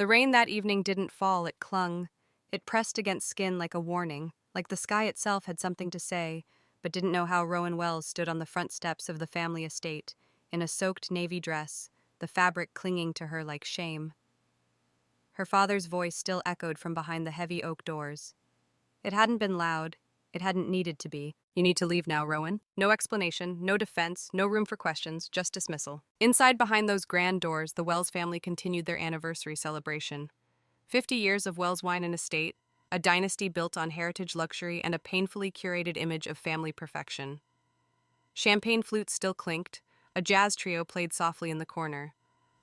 The rain that evening didn't fall, it clung. It pressed against skin like a warning, like the sky itself had something to say, but didn't know how. Rowan Wells stood on the front steps of the family estate, in a soaked navy dress, the fabric clinging to her like shame. Her father's voice still echoed from behind the heavy oak doors. It hadn't been loud. It hadn't needed to be. "You need to leave now, Rowan." No explanation, no defense, no room for questions, just dismissal. Inside, behind those grand doors, the Wells family continued their anniversary celebration. 50 years of Wells Wine and Estate, a dynasty built on heritage luxury and a painfully curated image of family perfection. Champagne flutes still clinked. A jazz trio played softly in the corner.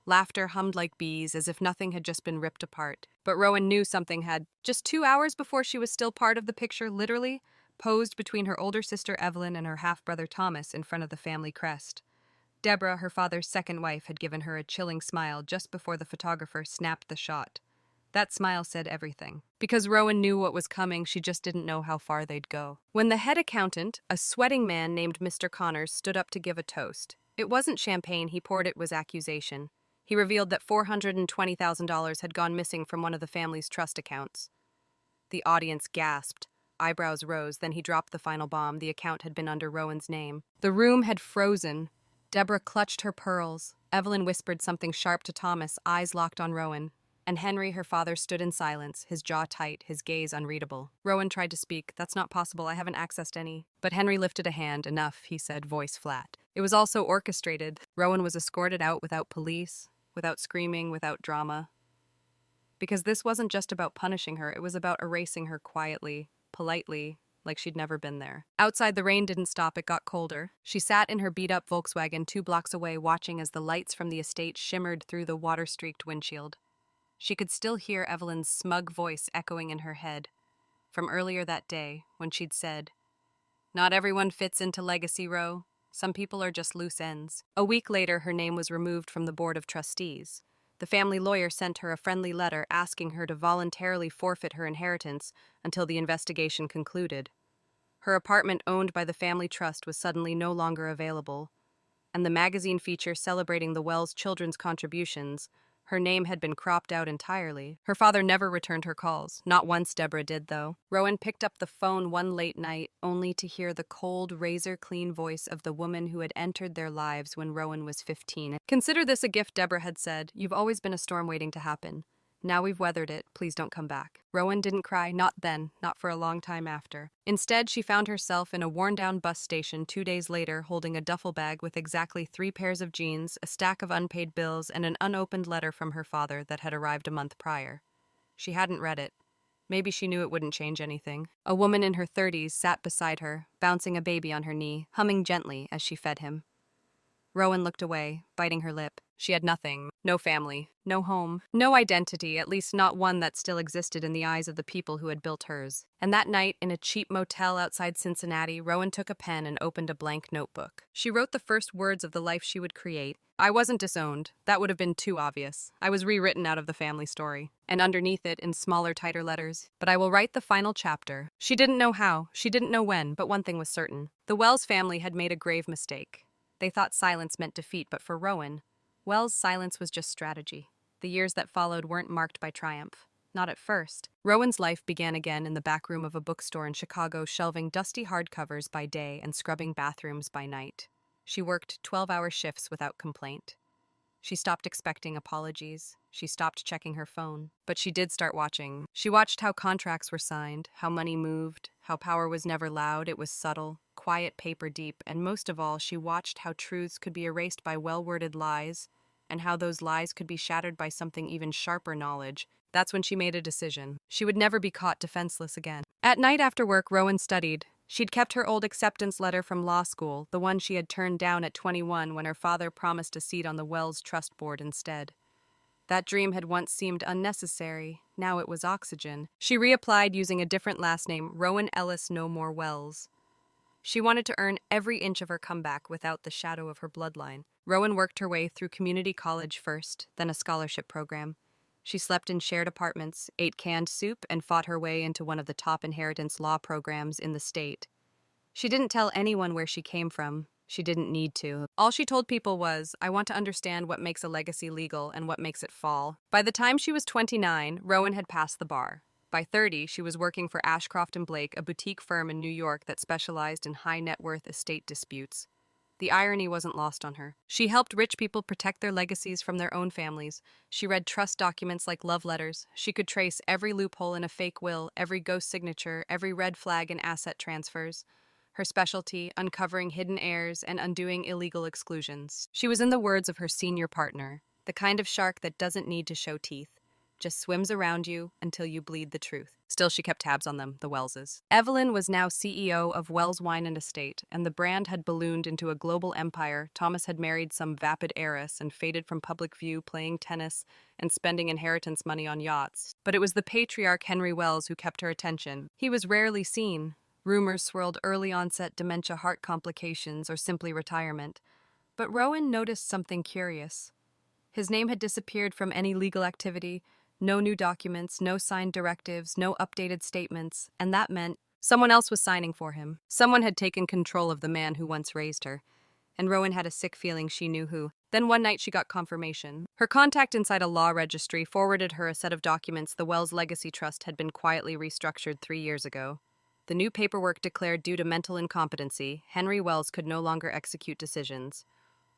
Laughter hummed like bees, as if nothing had just been ripped apart. But Rowan knew something had. Just 2 hours before, she was still part of the picture, literally, posed between her older sister Evelyn and her half-brother Thomas in front of the family crest. Deborah, her father's second wife, had given her a chilling smile just before the photographer snapped the shot. That smile said everything. Because Rowan knew what was coming, she just didn't know how far they'd go. When the head accountant, a sweating man named Mr. Connors, stood up to give a toast, it wasn't champagne he poured, it was accusation. He revealed that $420,000 had gone missing from one of the family's trust accounts. The audience gasped. Eyebrows rose, then he dropped the final bomb. The account had been under Rowan's name. The room had frozen. Deborah clutched her pearls. Evelyn whispered something sharp to Thomas, eyes locked on Rowan. And Henry, her father, stood in silence, his jaw tight, his gaze unreadable. Rowan tried to speak. "That's not possible, I haven't accessed any." But Henry lifted a hand. "Enough," he said, voice flat. It was all so orchestrated. Rowan was escorted out without police, without screaming, without drama. Because this wasn't just about punishing her, it was about erasing her quietly, politely, like she'd never been there. Outside, the rain didn't stop, it got colder. She sat in her beat-up Volkswagen 2 blocks away, watching as the lights from the estate shimmered through the water-streaked windshield. She could still hear Evelyn's smug voice echoing in her head, from earlier that day, when she'd said, "Not everyone fits into Legacy Row. Some people are just loose ends." A week later, her name was removed from the board of trustees. The family lawyer sent her a friendly letter asking her to voluntarily forfeit her inheritance until the investigation concluded. Her apartment, owned by the family trust, was suddenly no longer available, and the magazine feature celebrating the Wells children's contributions, her name had been cropped out entirely. Her father never returned her calls. Not once. Deborah did, though. Rowan picked up the phone one late night, only to hear the cold, razor-clean voice of the woman who had entered their lives when Rowan was 15. "Consider this a gift," Deborah had said. "You've always been a storm waiting to happen. Now we've weathered it. Please don't come back." Rowan didn't cry, not then, not for a long time after. Instead, she found herself in a worn-down bus station 2 days later, holding a duffel bag with exactly 3 pairs of jeans, a stack of unpaid bills, and an unopened letter from her father that had arrived a month prior. She hadn't read it. Maybe she knew it wouldn't change anything. A woman in her 30s sat beside her, bouncing a baby on her knee, humming gently as she fed him. Rowan looked away, biting her lip. She had nothing. No family. No home. No identity, at least not one that still existed in the eyes of the people who had built hers. And that night, in a cheap motel outside Cincinnati, Rowan took a pen and opened a blank notebook. She wrote the first words of the life she would create. "I wasn't disowned. That would have been too obvious. I was rewritten out of the family story." And underneath it, in smaller, tighter letters, "But I will write the final chapter." She didn't know how, she didn't know when, but one thing was certain. The Wells family had made a grave mistake. They thought silence meant defeat, but for Rowan, Wells' silence was just strategy. The years that followed weren't marked by triumph. Not at first. Rowan's life began again in the back room of a bookstore in Chicago, shelving dusty hardcovers by day and scrubbing bathrooms by night. She worked 12-hour shifts without complaint. She stopped expecting apologies. She stopped checking her phone. But she did start watching. She watched how contracts were signed, how money moved, how power was never loud, it was subtle, quiet, paper deep, and most of all, she watched how truths could be erased by well-worded lies, and how those lies could be shattered by something even sharper: knowledge. That's when she made a decision. She would never be caught defenseless again. At night after work, Rowan studied. She'd kept her old acceptance letter from law school, the one she had turned down at 21 when her father promised a seat on the Wells Trust Board instead. That dream had once seemed unnecessary. Now it was oxygen. She reapplied using a different last name, Rowan Ellis No More Wells. She wanted to earn every inch of her comeback without the shadow of her bloodline. Rowan worked her way through community college first, then a scholarship program. She slept in shared apartments, ate canned soup, and fought her way into one of the top inheritance law programs in the state. She didn't tell anyone where she came from. She didn't need to. All she told people was, I want to understand what makes a legacy legal and what makes it fall. By the time she was 29, Rowan had passed the bar. By 30, she was working for Ashcroft and Blake, a boutique firm in New York that specialized in high net worth estate disputes. The irony wasn't lost on her. She helped rich people protect their legacies from their own families. She read trust documents like love letters. She could trace every loophole in a fake will, every ghost signature, every red flag in asset transfers. Her specialty, uncovering hidden heirs and undoing illegal exclusions. She was in the words of her senior partner, the kind of shark that doesn't need to show teeth, just swims around you until you bleed the truth. Still, she kept tabs on them, the Wellses. Evelyn was now CEO of Wells Wine and Estate, and the brand had ballooned into a global empire. Thomas had married some vapid heiress and faded from public view, playing tennis and spending inheritance money on yachts. But it was the patriarch Henry Wells who kept her attention. He was rarely seen. Rumors swirled early-onset dementia, heart complications, or simply retirement. But Rowan noticed something curious. His name had disappeared from any legal activity. No new documents, no signed directives, no updated statements, and that meant someone else was signing for him. Someone had taken control of the man who once raised her, and Rowan had a sick feeling she knew who. Then one night she got confirmation. Her contact inside a law registry forwarded her a set of documents the Wells Legacy Trust had been quietly restructured 3 years ago. The new paperwork declared due to mental incompetency, Henry Wells could no longer execute decisions.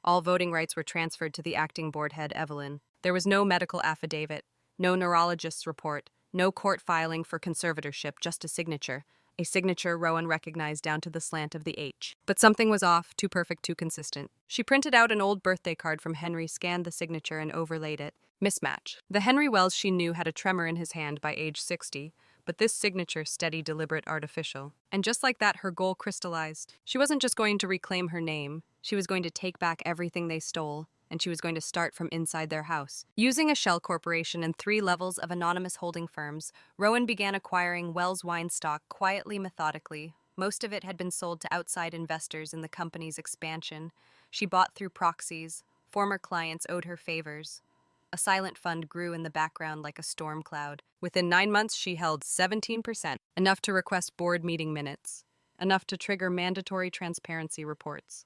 All voting rights were transferred to the acting board head, Evelyn. There was no medical affidavit, no neurologist's report, no court filing for conservatorship, just a signature. A signature Rowan recognized down to the slant of the H. But something was off, too perfect, too consistent. She printed out an old birthday card from Henry, scanned the signature, and overlaid it. Mismatch. The Henry Wells she knew had a tremor in his hand by age 60, but this signature steady, deliberate, artificial. And just like that, her goal crystallized. She wasn't just going to reclaim her name. She was going to take back everything they stole, and she was going to start from inside their house. Using a shell corporation and 3 levels of anonymous holding firms, Rowan began acquiring Wells wine stock quietly, methodically. Most of it had been sold to outside investors in the company's expansion. She bought through proxies. Former clients owed her favors. A silent fund grew in the background like a storm cloud. Within 9 months, she held 17%, enough to request board meeting minutes, enough to trigger mandatory transparency reports,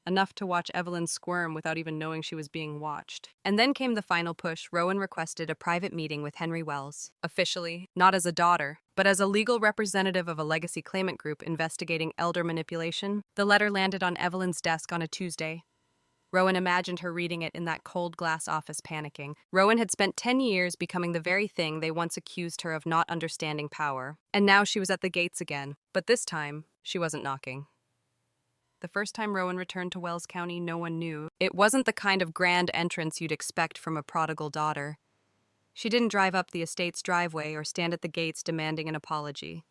enough to watch Evelyn squirm without even knowing she was being watched. And then came the final push. Rowan requested a private meeting with Henry Wells, officially, not as a daughter, but as a legal representative of a legacy claimant group investigating elder manipulation. The letter landed on Evelyn's desk on a Tuesday. Rowan imagined her reading it in that cold glass office, panicking. Rowan had spent 10 years becoming the very thing they once accused her of not understanding power. And now she was at the gates again. But this time, she wasn't knocking. The first time Rowan returned to Wells County, no one knew. It wasn't the kind of grand entrance you'd expect from a prodigal daughter. She didn't drive up the estate's driveway or stand at the gates demanding an apology.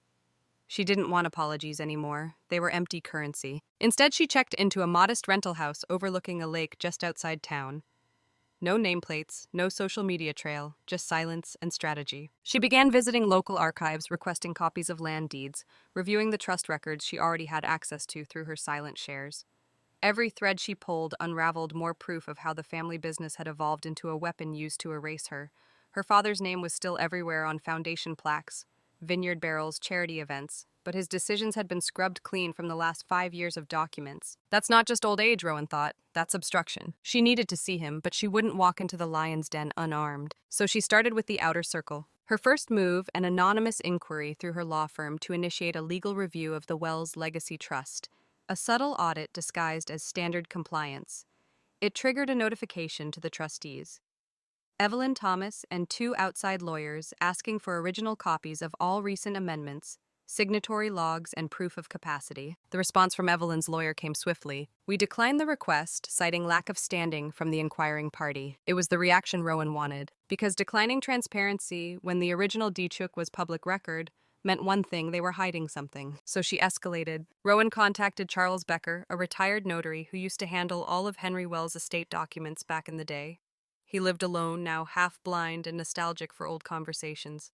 She didn't want apologies anymore. They were empty currency. Instead, she checked into a modest rental house overlooking a lake just outside town. No nameplates, no social media trail, just silence and strategy. She began visiting local archives, requesting copies of land deeds, reviewing the trust records she already had access to through her silent shares. Every thread she pulled unraveled more proof of how the family business had evolved into a weapon used to erase her. Her father's name was still everywhere on foundation plaques, vineyard barrels, charity events, but his decisions had been scrubbed clean from the last 5 years of documents. That's not just old age, Rowan thought. That's obstruction. She needed to see him, but she wouldn't walk into the lion's den unarmed. So she started with the outer circle. Her first move, an anonymous inquiry through her law firm to initiate a legal review of the Wells Legacy Trust, a subtle audit disguised as standard compliance. It triggered a notification to the trustees. Evelyn Thomas and 2 outside lawyers asking for original copies of all recent amendments, signatory logs, and proof of capacity. The response from Evelyn's lawyer came swiftly. We declined the request, citing lack of standing from the inquiring party. It was the reaction Rowan wanted, because declining transparency when the original DCHUK was public record meant one thing: they were hiding something. So she escalated. Rowan contacted Charles Becker, a retired notary who used to handle all of Henry Wells' estate documents back in the day. He lived alone, now half-blind and nostalgic for old conversations.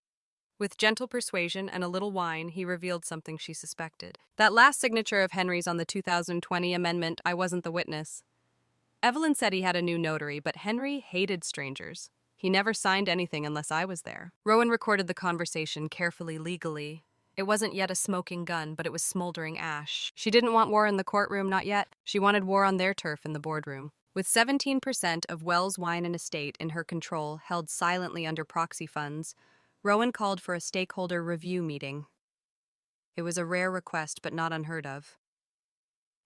With gentle persuasion and a little wine, he revealed something she suspected. That last signature of Henry's on the 2020 amendment, I wasn't the witness. Evelyn said he had a new notary, but Henry hated strangers. He never signed anything unless I was there. Rowan recorded the conversation carefully, legally. It wasn't yet a smoking gun, but it was smoldering ash. She didn't want war in the courtroom, not yet. She wanted war on their turf in the boardroom. With 17% of Wells' wine and estate in her control, held silently under proxy funds, Rowan called for a stakeholder review meeting. It was a rare request, but not unheard of.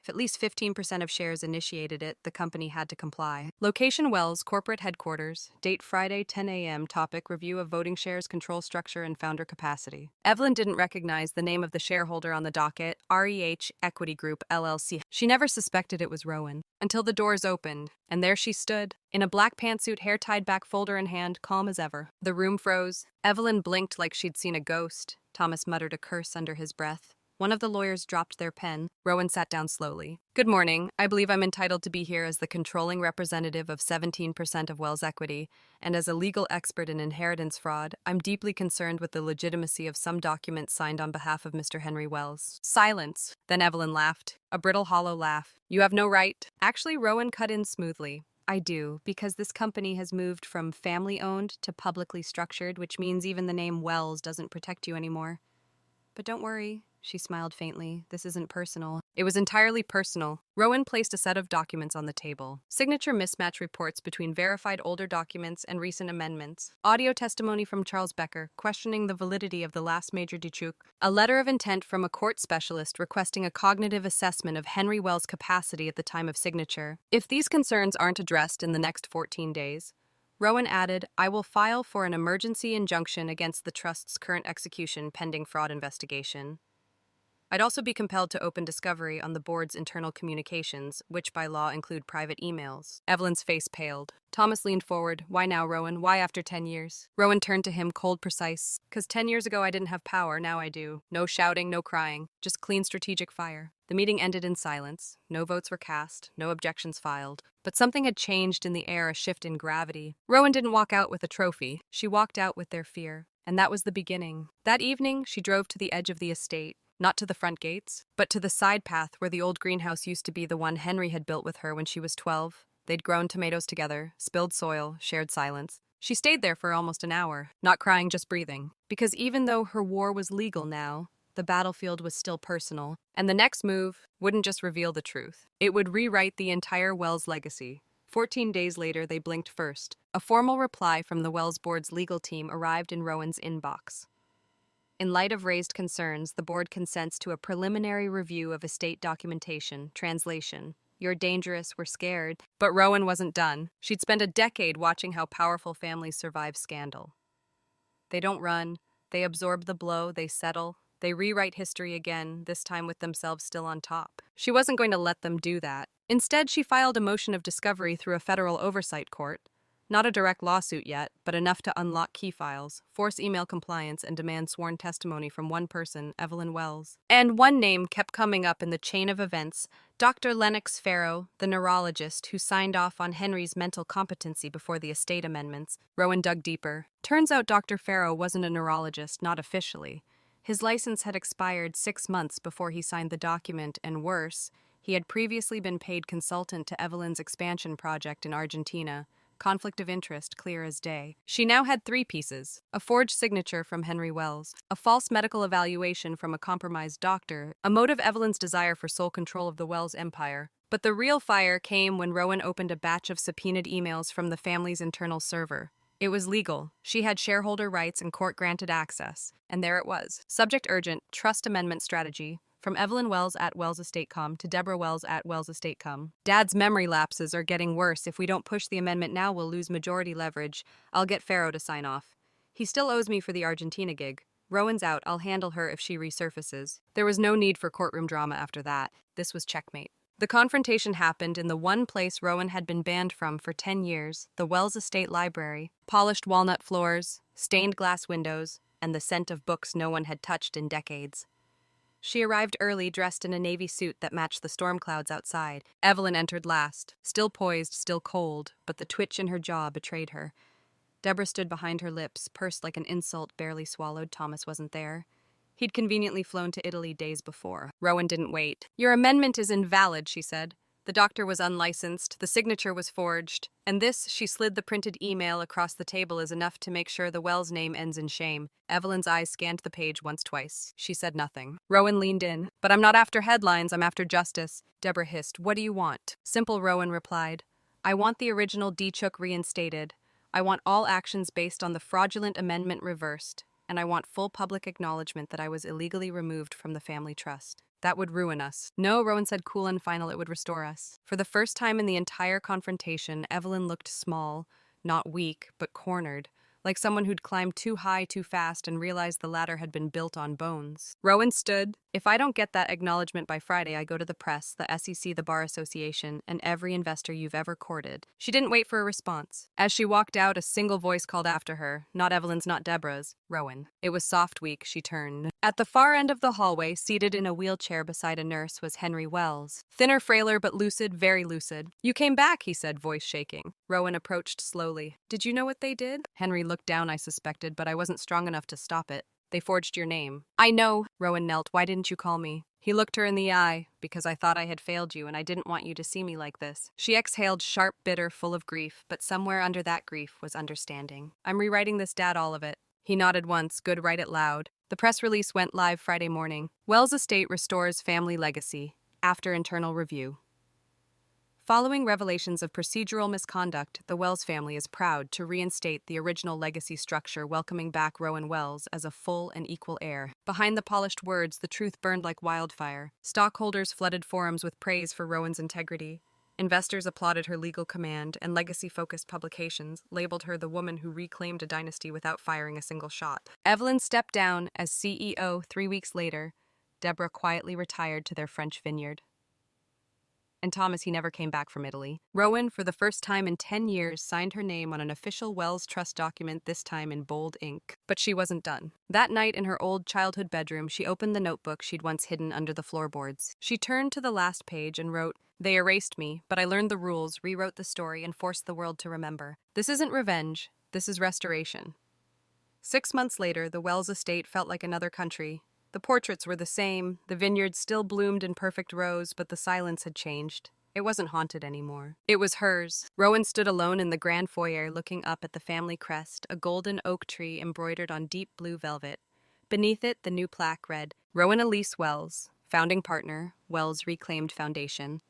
If at least 15% of shares initiated it, the company had to comply. Location Wells, corporate headquarters. Date Friday, 10 a.m. Topic review of voting shares, control structure, and founder capacity. Evelyn didn't recognize the name of the shareholder on the docket, REH Equity Group, LLC. She never suspected it was Rowan, until the doors opened, and there she stood, in a black pantsuit, hair tied back, folder in hand, calm as ever. The room froze. Evelyn blinked like she'd seen a ghost. Thomas muttered a curse under his breath. One of the lawyers dropped their pen. Rowan sat down slowly. Good morning. I believe I'm entitled to be here as the controlling representative of 17% of Wells Equity, and as a legal expert in inheritance fraud, I'm deeply concerned with the legitimacy of some documents signed on behalf of Mr. Henry Wells. Silence. Then Evelyn laughed. A brittle, hollow laugh. You have no right. Actually, Rowan cut in smoothly. I do, because this company has moved from family-owned to publicly structured, which means even the name Wells doesn't protect you anymore. But don't worry, she smiled faintly. This isn't personal. It was entirely personal. Rowan placed a set of documents on the table. Signature mismatch reports between verified older documents and recent amendments. Audio testimony from Charles Becker, questioning the validity of the last major dichuk. A letter of intent from a court specialist requesting a cognitive assessment of Henry Wells' capacity at the time of signature. If these concerns aren't addressed in the next 14 days, Rowan added, I will file for an emergency injunction against the trust's current execution pending fraud investigation. I'd also be compelled to open discovery on the board's internal communications, which by law include private emails. Evelyn's face paled. Thomas leaned forward. Why now, Rowan? Why after 10 years? Rowan turned to him, cold, precise. 'Cause 10 years ago I didn't have power, now I do. No shouting, no crying. Just clean strategic fire. The meeting ended in silence. No votes were cast, no objections filed. But something had changed in the air, a shift in gravity. Rowan didn't walk out with a trophy. She walked out with their fear. And that was the beginning. That evening, she drove to the edge of the estate. Not to the front gates, but to the side path where the old greenhouse used to be, the one Henry had built with her when she was 12. They'd grown tomatoes together, spilled soil, shared silence. She stayed there for almost an hour, not crying, just breathing. Because even though her war was legal now, the battlefield was still personal. And the next move wouldn't just reveal the truth. It would rewrite the entire Wells legacy. 14 days later, they blinked first. A formal reply from the Wells board's legal team arrived in Rowan's inbox. In light of raised concerns, the board consents to a preliminary review of estate documentation. Translation. You're dangerous, we're scared. But Rowan wasn't done. She'd spent a decade watching how powerful families survive scandal. They don't run. They absorb the blow, they settle. They rewrite history again, this time with themselves still on top. She wasn't going to let them do that. Instead, she filed a motion of discovery through a federal oversight court. Not a direct lawsuit yet, but enough to unlock key files, force email compliance, and demand sworn testimony from one person, Evelyn Wells. And one name kept coming up in the chain of events, Dr. Lennox Farrow, the neurologist who signed off on Henry's mental competency before the estate amendments. Rowan dug deeper. Turns out Dr. Farrow wasn't a neurologist, not officially. His license had expired 6 months before he signed the document, and worse, he had previously been paid consultant to Evelyn's expansion project in Argentina. Conflict of interest, clear as day. She now had 3 pieces: a forged signature from Henry Wells, a false medical evaluation from a compromised doctor, a motive Evelyn's desire for sole control of the Wells empire. But the real fire came when Rowan opened a batch of subpoenaed emails from the family's internal server. It was legal. She had shareholder rights and court-granted access. And there it was. Subject urgent, trust amendment strategy. From Evelyn Wells at Wells Estate.com to Deborah Wells at Wells Estate.com. Dad's memory lapses are getting worse. If we don't push the amendment now, we'll lose majority leverage. I'll get Farrow to sign off. He still owes me for the Argentina gig. Rowan's out. I'll handle her if she resurfaces. There was no need for courtroom drama after that. This was checkmate. The confrontation happened in the one place Rowan had been banned from for 10 years, the Wells Estate Library. Polished walnut floors, stained glass windows, and the scent of books no one had touched in decades. She arrived early, dressed in a navy suit that matched the storm clouds outside. Evelyn entered last, still poised, still cold, but the twitch in her jaw betrayed her. Deborah stood behind her lips, pursed like an insult barely swallowed. Thomas wasn't there. He'd conveniently flown to Italy days before. Rowan didn't wait. Your amendment is invalid, she said. The doctor was unlicensed, the signature was forged, and this, she slid the printed email across the table, is enough to make sure the Wells name ends in shame. Evelyn's eyes scanned the page once, twice. She said nothing. Rowan leaned in. But I'm not after headlines, I'm after justice. Deborah hissed. What do you want? Simple, Rowan replied. I want the original D-Chook reinstated. I want all actions based on the fraudulent amendment reversed. And I want full public acknowledgement that I was illegally removed from the family trust. That would ruin us. No, Rowan said, cool and final, it would restore us. For the first time in the entire confrontation, Evelyn looked small, not weak, but cornered, like someone who'd climbed too high too fast and realized the ladder had been built on bones. Rowan stood. If I don't get that acknowledgement by Friday, I go to the press, the SEC, the Bar Association, and every investor you've ever courted. She didn't wait for a response. As she walked out, a single voice called after her. Not Evelyn's, not Deborah's. Rowan. It was soft week, she turned. At the far end of the hallway, seated in a wheelchair beside a nurse, was Henry Wells. Thinner, frailer, but lucid, very lucid. You came back, he said, voice shaking. Rowan approached slowly. Did you know what they did? Henry looked down, I suspected, but I wasn't strong enough to stop it. They forged your name. I know. Rowan knelt. Why didn't you call me? He looked her in the eye. Because I thought I had failed you and I didn't want you to see me like this. She exhaled, sharp, bitter, full of grief, but somewhere under that grief was understanding. I'm rewriting this, Dad, all of it. He nodded once. Good, write it loud. The press release went live Friday morning. Wells estate restores family legacy. After internal review. Following revelations of procedural misconduct, the Wells family is proud to reinstate the original legacy structure, welcoming back Rowan Wells as a full and equal heir. Behind the polished words, the truth burned like wildfire. Stockholders flooded forums with praise for Rowan's integrity. Investors applauded her legal command, and legacy-focused publications labeled her the woman who reclaimed a dynasty without firing a single shot. Evelyn stepped down as CEO 3 weeks later. Deborah quietly retired to their French vineyard. And Thomas, he never came back from Italy. Rowan, for the first time in 10 years, signed her name on an official Wells Trust document, this time in bold ink. But she wasn't done. That night in her old childhood bedroom, she opened the notebook she'd once hidden under the floorboards. She turned to the last page and wrote, They erased me, but I learned the rules, rewrote the story, and forced the world to remember. This isn't revenge. This is restoration. 6 months later, the Wells estate felt like another country. The portraits were the same, the vineyard still bloomed in perfect rows, but the silence had changed. It wasn't haunted anymore. It was hers. Rowan stood alone in the grand foyer looking up at the family crest, a golden oak tree embroidered on deep blue velvet. Beneath it, the new plaque read, Rowan Elise Wells, founding partner, Wells Reclaimed Foundation.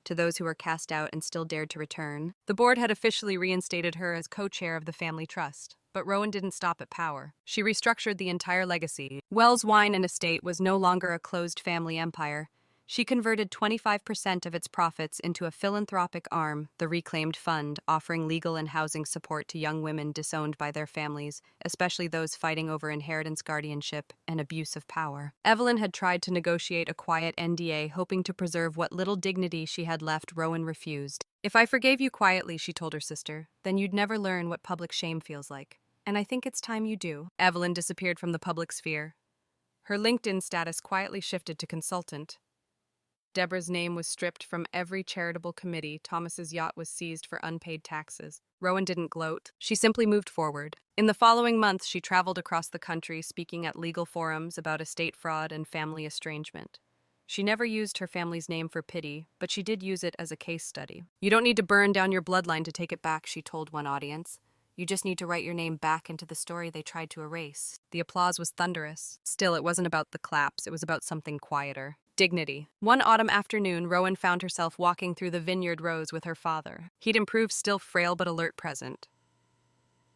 To those who were cast out and still dared to return. The board had officially reinstated her as co-chair of the family trust. But Rowan didn't stop at power. She restructured the entire legacy. Wells Wine and Estate was no longer a closed family empire. She converted 25% of its profits into a philanthropic arm, the Reclaimed Fund, offering legal and housing support to young women disowned by their families, especially those fighting over inheritance guardianship and abuse of power. Evelyn had tried to negotiate a quiet NDA, hoping to preserve what little dignity she had left. Rowan refused. If I forgave you quietly, she told her sister, then you'd never learn what public shame feels like. And I think it's time you do. Evelyn disappeared from the public sphere. Her LinkedIn status quietly shifted to consultant. Deborah's name was stripped from every charitable committee. Thomas's yacht was seized for unpaid taxes. Rowan didn't gloat. She simply moved forward. In the following months, she traveled across the country speaking at legal forums about estate fraud and family estrangement. She never used her family's name for pity, but she did use it as a case study. You don't need to burn down your bloodline to take it back, she told one audience. You just need to write your name back into the story they tried to erase. The applause was thunderous. Still, it wasn't about the claps. It was about something quieter. Dignity. One autumn afternoon, Rowan found herself walking through the vineyard rows with her father. He'd improved, still frail but alert present.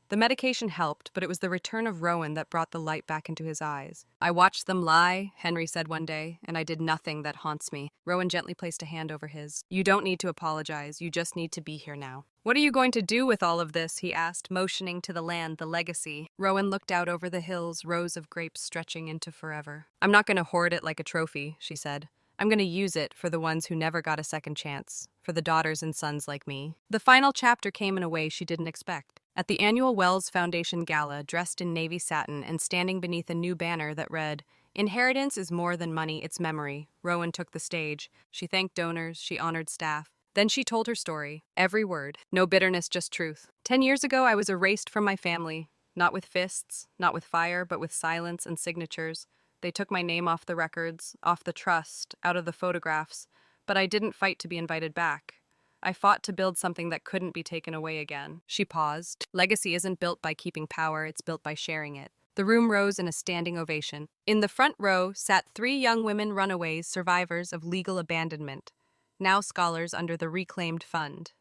The medication helped, but it was the return of Rowan that brought the light back into his eyes. I watched them lie, Henry said one day, and I did nothing that haunts me. Rowan gently placed a hand over his. You don't need to apologize. You just need to be here now. What are you going to do with all of this? He asked, motioning to the land, the legacy. Rowan looked out over the hills, rows of grapes stretching into forever. I'm not going to hoard it like a trophy, she said. I'm going to use it for the ones who never got a second chance, for the daughters and sons like me. The final chapter came in a way she didn't expect. At the annual Wells Foundation Gala, dressed in navy satin and standing beneath a new banner that read, Inheritance is more than money, it's memory, Rowan took the stage. She thanked donors, she honored staff. Then she told her story, every word. No bitterness, just truth. 10 years ago, I was erased from my family. Not with fists, not with fire, but with silence and signatures. They took my name off the records, off the trust, out of the photographs. But I didn't fight to be invited back. I fought to build something that couldn't be taken away again. She paused. Legacy isn't built by keeping power, it's built by sharing it. The room rose in a standing ovation. In the front row sat 3 young women runaways, survivors of legal abandonment, now scholars under the Reclaimed Fund.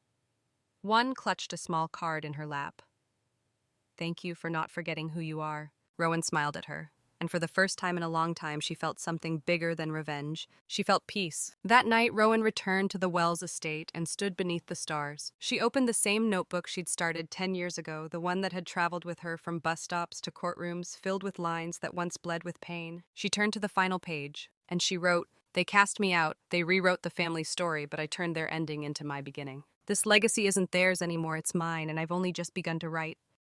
One clutched a small card in her lap. "Thank you for not forgetting who you are." Rowan smiled at her, and for the first time in a long time she felt something bigger than revenge. She felt peace. That night, Rowan returned to the Wells estate and stood beneath the stars. She opened the same notebook she'd started 10 years ago, the one that had traveled with her from bus stops to courtrooms, filled with lines that once bled with pain. She turned to the final page, and she wrote, "They cast me out, they rewrote the family's story, but I turned their ending into my beginning. This legacy isn't theirs anymore, it's mine, and I've only just begun to write."